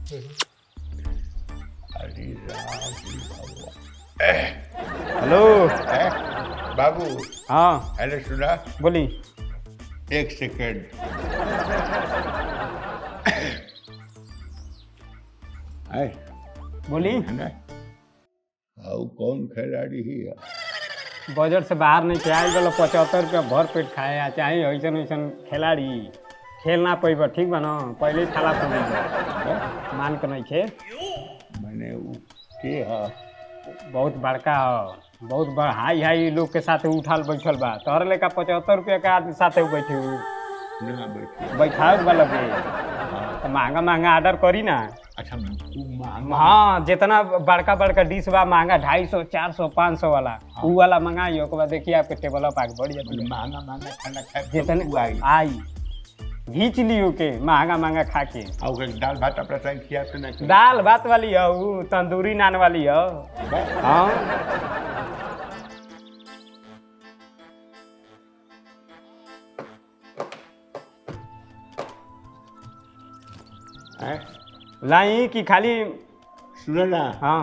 हरी राम जी भगवान। हेलो। बाबू। हाँ हेलो सुना। बोली। 1 सेकेंड। बोली। कौन खिलाड़ी ही है? बजट से बाहर नहीं खेल गलो 75 रुपया भर पेट खाए आ चाहे ऐसन वैसन खिलाड़ी खेल ना पैब ठीक बा न पहले ही थाला खोल मान के नहीं खे मैंने के हा बहुत बड़का ह बहुत बड़ हाई हाई लोग के साथ उठल बैठल बा तोहर लेका 75 रुपया के आदमी साथे बैठे ना बैठे बैठाओ वाला के तो महंगा महंगा ऑर्डर करी ना। अच्छा महंगा। हाँ जितना बड़का बड़का डिश बा महंगा 250 400 500 वाला ऊ वाला मंगाई ओके बाद देखिए आपके टेबल पर आके बढ़ जाती महंगा महंगा खाना खाए जितने आई घींच लियो के महंगा महंगा खा के और दाल भात अपना संग खिया तो नहीं दाल भात वाली है वो तंदूरी नान वाली है। हाँ लाई कि खाली सुनो ना। हाँ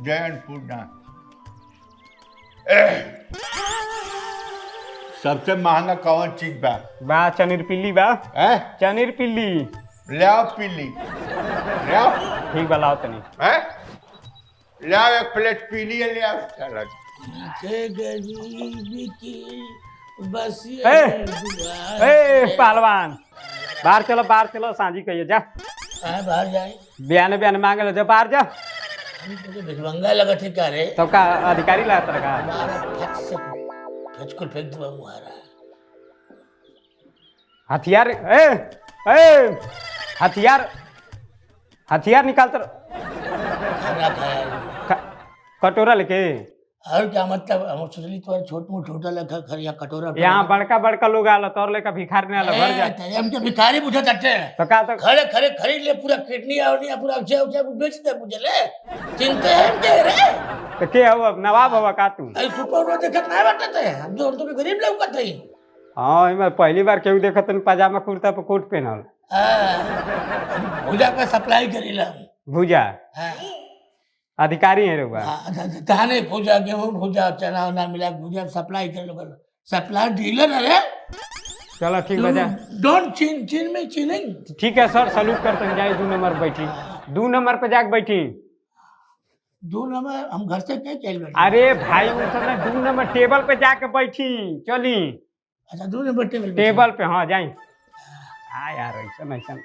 जैनपुर ना सबसे महंगा कौन चीज बा? बा चनीर पिल्ली बा चनीर पिल्ली ले पीली ले ठीक बा लाओ तनी ले 1 प्लेट पीली ले आओ चलो। गरीबी की बस पहलवान बाहर चलो सांझी कहिए जा बाहर जाए बयान बयान मांगे लो जा बाहर जा भिखमंगा लगा थे क्या रे तो का अधिकारी लाता रखा को फेंक दूंगा मुहारा हथियार हथियार हथियार निकाल तर खाना खाया कटोरा लेके और क्या मतलब हम सोचली तो छोट मोट होटल है खरिया कटोरा यहाँ बड़का बड़का लोग आलो तोर लेकर भिखार नहीं आलो घर जा हम तो भिखारी पूछा जाते हैं तो का तो खड़े खड़े खरीद ले पूरा किडनी और नहीं पूरा अच्छा बेच दे मुझे ले चिंते हैं के रे तो के हो नवाब हवा का तू अरे सुपर रो देखत नहीं बटते हम तो गरीब लोग का थे। हाँ मैं पहली बार केहू देखत तनी पजामा कुर्ता पे कोट पहनल भूजा का सप्लाई करीला भूजा अधिकारी है रे बा कहानी भूजा गेहूं भूजा चना वना मिला भूजा सप्लाई कर लो सप्लाई डीलर है। चलो ठीक बजा डोंट चीन में चीनिंग ठीक है सर सलूट करते जाए 2 नंबर बैठी 2 नंबर पे जाके बैठी 2 नंबर हम घर से क्या चल बैठे अरे भाई उस समय 2 नंबर टेबल पे जाके बैठी चली। अच्छा 2 नंबर टेबल पे हाँ जाई हाँ यार ऐसा ऐसा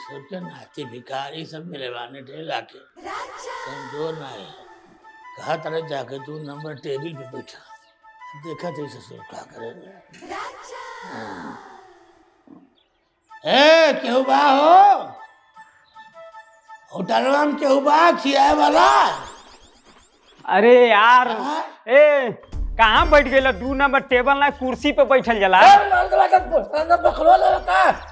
सोचे नाती भिखारी सब मेरे बाने ढेर आके कमजोर ना है कहा तरह जाके 2 नंबर टेबल पे बैठा देखा तो ससुर क्या करे केहू बा हो होटल में केहू बा खियाए वाला। अरे यार ए कहाँ बैठ गए 2 नंबर टेबल ना कुर्सी पे बैठल जला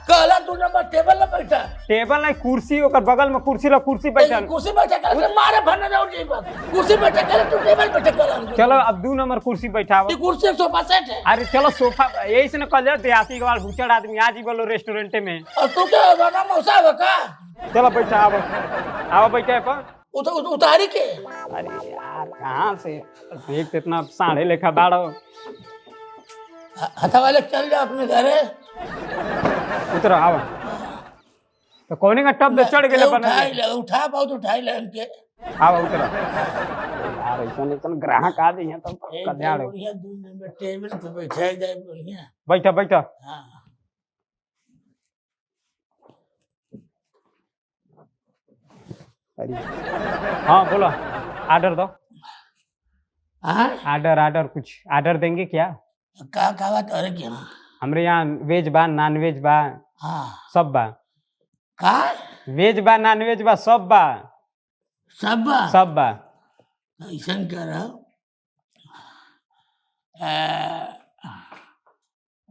कहला 2 नंबर टेबल पे बैठा टेबल ना कुर्सी ओकर बगल में कुर्सी बैठल कुर्सी बैठा कर मारे भरना जाओ जी कुर्सी बैठा कर तू टेबल बैठा कर चलो अब 2 नंबर कुर्सी बैठाओ ये कुर्सी 165 है। अरे चलो सोफा यही से न कल जाओ देहाती के बाद भूचड़ आदमी आज ही बोलो रेस्टोरेंट में और तू क्या बना मौसा है का चलो बैठा आओ बैठे पर उतारी के अरे यार कहाँ से देख तो इतना साढ़े लेखा बाड़ो हथा वाले चल जा अपने घरे उतरो आओ तो कोने का टब पे चढ़ गए बना उठा बहुत उठाई ले हमके आओ उतरो यार ऐसा ग्राहक आ जाइए तो कल्याण बढ़िया 2 नंबर टेबल पे बैठा जाए बढ़िया बैठा हां अरे हाँ बोलो ऑर्डर दो हां ऑर्डर कुछ ऑर्डर देंगे क्या का बात अरे क्या हमरे यहाँ वेज बा नॉन वेज बा हां सब बा का वेज बा नॉन वेज बा सब बा ऐसा कर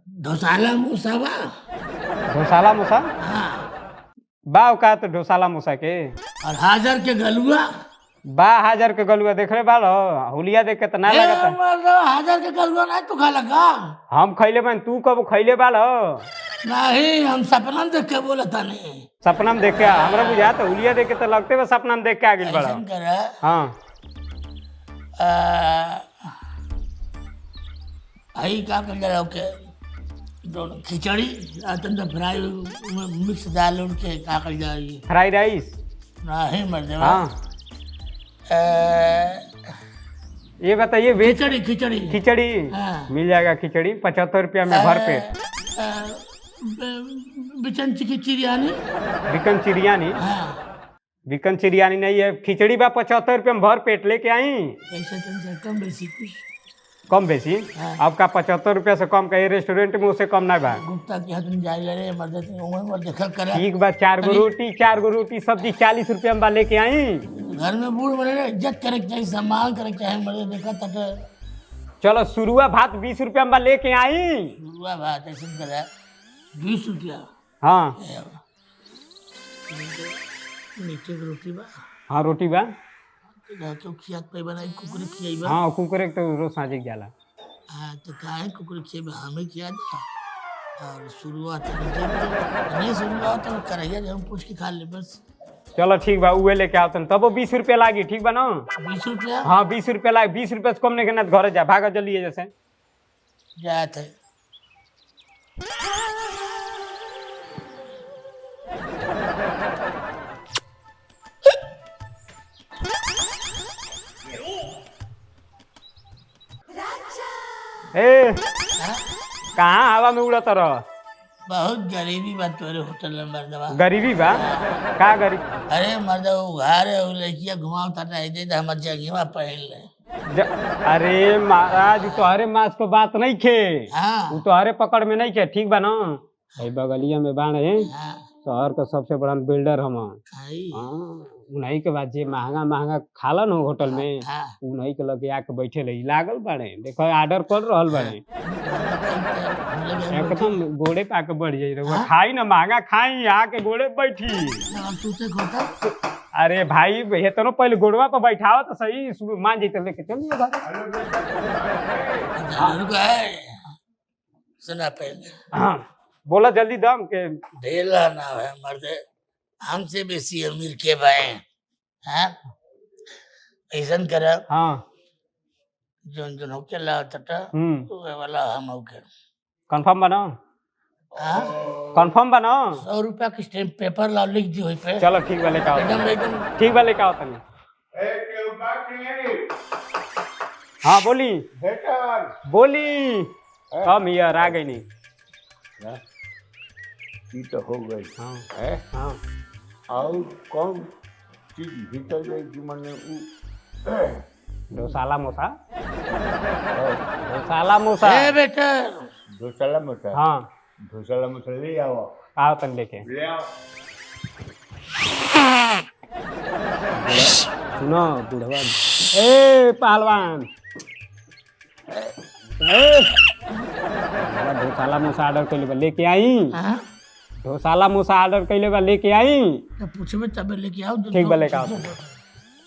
ढोसाला मूसा मूसा हाँ बा का तो ढोसाला मूसा के और हाजर के गलुआ बा हाजर के गलुआ देख रहे बाल हुलिया देख के तो ना लगता हाजर के गलुआ नहीं तू खा लगा हम खैले बन तू कब खैले बाल नहीं हम सपना देख के बोला था नहीं सपना में देख के हमरा बुझा तो हुलिया देख के तो लगते बस सपना में देख के आ गेल बड़ा। ऐसन करा हाँ आई का कर जरा ओके दोनों खिचड़ी तंदूर फ्राई में मिक्स दाल उनके का कर जाए फ्राइड राइस। नहीं मर जाए हाँ ये बताइए वेज खिचड़ी खिचड़ी खिचड़ी हाँ। मिल जाएगा खिचड़ी 75 रुपया में भर पेट। बिचन की चिड़ियानी बिकन चिड़ियानी हाँ बिकन चिड़ियानी नहीं है खिचड़ी बा 75 रुपया में भर पेट लेके आई। पैसा तन कम बेसी कुछ कम बेसी हाँ। आपका 75 रुपया से कम का ये रेस्टोरेंट में उससे कम ना बा। गुप्ता के हाथ में जाए रे मर जाते उम्र मर देखा करे ठीक बा 4 गो रोटी सब्जी 40 रुपया में बा लेके आई। घर में बूढ़ बने इज्जत करे के चाहिए सम्मान करे के चाहिए मर देखा तक चलो शुरुआ भात 20 रुपया में बा लेके आई। हुआ बात ऐसे करा 20 रुपया हाँ नीचे की रोटी बा हाँ रोटी बा क्यों खियात पे बनाई कुकुर खियाई बा हाँ कुकुरे तो रोज साँझे जाला। हाँ तो काहे कुकुर खियाई बा हमें खिया दे और शुरुआत नहीं शुरुआत तो करैया जब हम पूछ के खा ले बस। चलो ठीक बा उहे लेके आओ तब 20 रुपया लागी ठीक बा ना। 20 रुपया हाँ 20 रुपया लागी 20 रुपया से कम नहीं करना घर जा भागा जल्दी है जैसे जात है ए कहाँ हवा में उड़त रह। बहुत गरीबी बात तोरे होटल में मर्दवा गरीबी बा का गरीब अरे मर्दवा उघार है वो लड़कियां घुमावता नहीं दे तो हमार जगह पहन ले अरे महाराज तोहरे मास को बात नहीं खे हाँ तोहरे पकड़ में नहीं खे ठीक बा ना। बगलिया में बाणे हाँ शहर का सबसे बड़ा बिल्डर हम आई उन्हीं के बाद जे महंगा महंगा खाला न होटल में हाँ उन्हीं के लगे आके बैठे रही लागल बाड़े देखो ऑर्डर कर रहल बाड़े एकदम गोड़े पे आके बढ़ जाई रहुआ खाई ना महंगा खाई आके गोड़े पे बैठी। तूते खोता अरे भाई हेतनो पहले गोड़वा पे बैठाओ तो सही मान जैते लेके चलिए सुना पहले हाँ बोला जल्दी दम के ढेला ना है मर्द हमसे बेसी अमीर के भाई हाँ ऐसन कर हाँ जोन जोन होके ला तटा वो वाला हम होके कंफर्म बना हाँ कंफर्म बना 100 रुपया की स्टैम्प पेपर ला लिख दी हुई पे चलो ठीक वाले का एकदम एकदम ठीक वाले का तनी हाँ बोली बोली कम यार आ गई नहीं की तो हो गई हाँ है हाँ और कौन चीज भीतर गई कि मैंने डोसाला मोसा डोसाला मोसा ए बेटा धोसाला मसा हाँ धोसाला मसा ले आओ आओ तन लेके ले आओ सुनो बुढ़वा ए पहलवान डोसाला मोसा ऑर्डर कैले बा लेके आई हाँ डोसाला मोसा ऑर्डर कैले बा लेके आई तो पूछबे तब लेके आओ ठीक बा लेके आओ